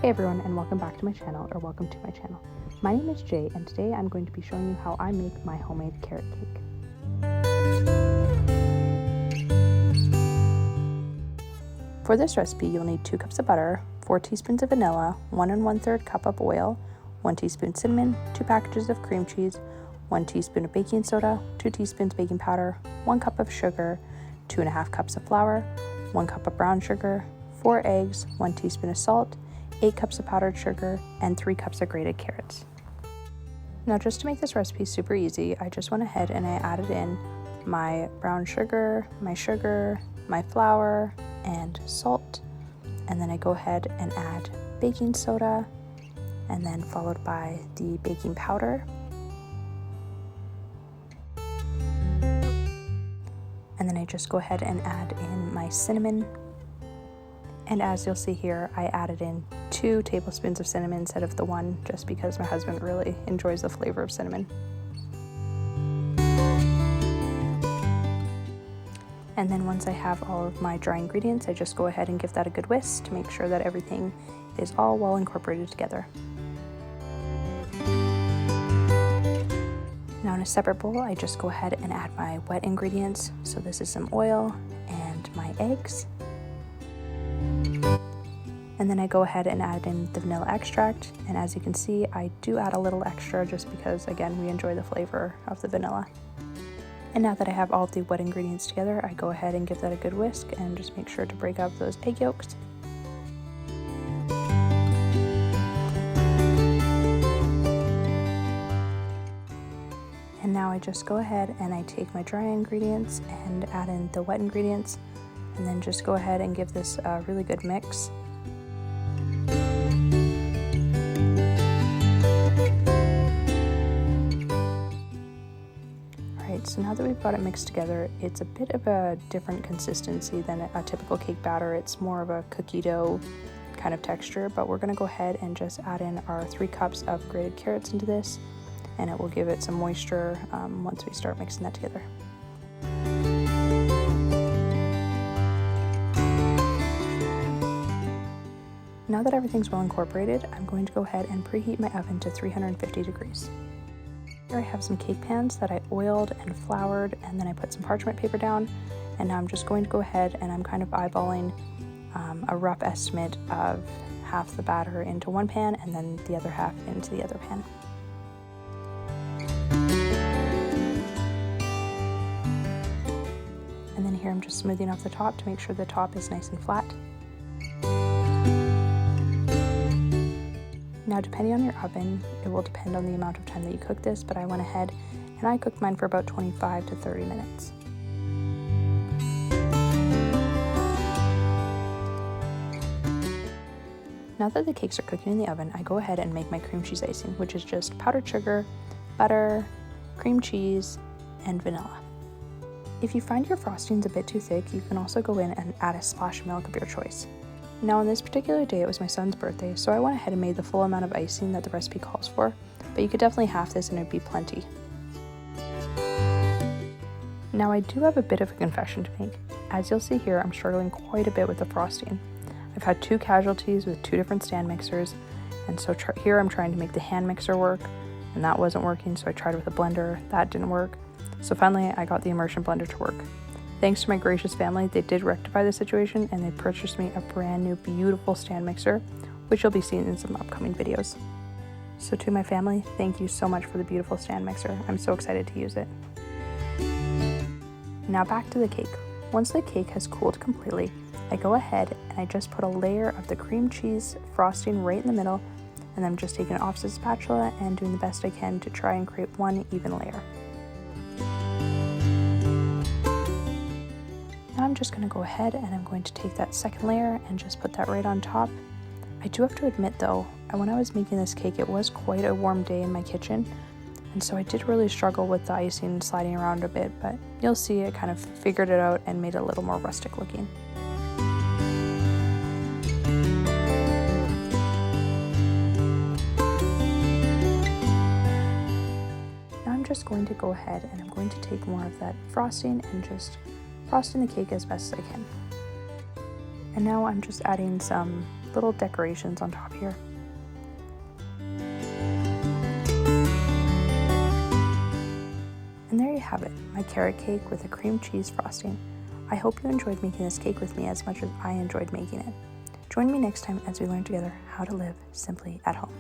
Hey everyone, and welcome back to my channel, or welcome to my channel. My name is Jay, and today I'm going to be showing you how I make my homemade carrot cake. For this recipe, you'll need 2 cups of butter, 4 teaspoons of vanilla, 1 1/3 cup of oil, 1 teaspoon cinnamon, 2 packages of cream cheese, 1 teaspoon of baking soda, 2 teaspoons baking powder, 1 cup of sugar, 2.5 cups of flour, 1 cup of brown sugar, 4 eggs, 1 teaspoon of salt, 8 cups of powdered sugar, and 3 cups of grated carrots. Now, just to make this recipe super easy, I just went ahead and I added in my brown sugar, my flour, and salt. And then I go ahead and add baking soda, and then followed by the baking powder. And then I just go ahead and add in my cinnamon. And as you'll see here, I added in 2 tablespoons of cinnamon instead of the 1, just because my husband really enjoys the flavor of cinnamon. And then once I have all of my dry ingredients, I just go ahead and give that a good whisk to make sure that everything is all well incorporated together. Now in a separate bowl, I just go ahead and add my wet ingredients. So this is some oil and my eggs. And then I go ahead and add in the vanilla extract, and as you can see, I do add a little extra just because, again, we enjoy the flavor of the vanilla. And now that I have all the wet ingredients together, I go ahead and give that a good whisk and just make sure to break out those egg yolks. And now I just go ahead and I take my dry ingredients and add in the wet ingredients, and then just go ahead and give this a really good mix. So now that we've got it mixed together, it's a bit of a different consistency than a typical cake batter. It's more of a cookie dough kind of texture, but we're going to go ahead and just add in our 3 cups of grated carrots into this, and it will give it some moisture once we start mixing that together. Now that everything's well incorporated, I'm going to go ahead and preheat my oven to 350 degrees. Here I have some cake pans that I oiled and floured, and then I put some parchment paper down, and now I'm just going to go ahead and I'm kind of eyeballing a rough estimate of half the batter into one pan and then the other half into the other pan. And then here I'm just smoothing off the top to make sure the top is nice and flat. Now, depending on your oven, it will depend on the amount of time that you cook this, but I went ahead and I cooked mine for about 25 to 30 minutes. Now that the cakes are cooking in the oven, I go ahead and make my cream cheese icing, which is just powdered sugar, butter, cream cheese, and vanilla. If you find your frostings a bit too thick, you can also go in and add a splash of milk of your choice. Now on this particular day, it was my son's birthday, so I went ahead and made the full amount of icing that the recipe calls for, but you could definitely half this and it'd be plenty. Now I do have a bit of a confession to make. As you'll see here, I'm struggling quite a bit with the frosting. I've had 2 casualties with 2 different stand mixers, and so here I'm trying to make the hand mixer work, and that wasn't working, so I tried with a blender, that didn't work. So finally I got the immersion blender to work. Thanks to my gracious family, they did rectify the situation and they purchased me a brand new beautiful stand mixer, which you'll be seeing in some upcoming videos. So to my family, thank you so much for the beautiful stand mixer. I'm so excited to use it. Now back to the cake. Once the cake has cooled completely, I go ahead and I just put a layer of the cream cheese frosting right in the middle, and I'm just taking it off the spatula and doing the best I can to try and create one even layer. Now I'm just going to go ahead and I'm going to take that second layer and just put that right on top. I do have to admit though, when I was making this cake, it was quite a warm day in my kitchen, and so I did really struggle with the icing sliding around a bit, but you'll see I kind of figured it out and made it a little more rustic looking. Now I'm just going to go ahead and I'm going to take more of that frosting and just frosting the cake as best as I can. And now I'm just adding some little decorations on top here. And there you have it, my carrot cake with a cream cheese frosting. I hope you enjoyed making this cake with me as much as I enjoyed making it. Join me next time as we learn together how to live simply at home.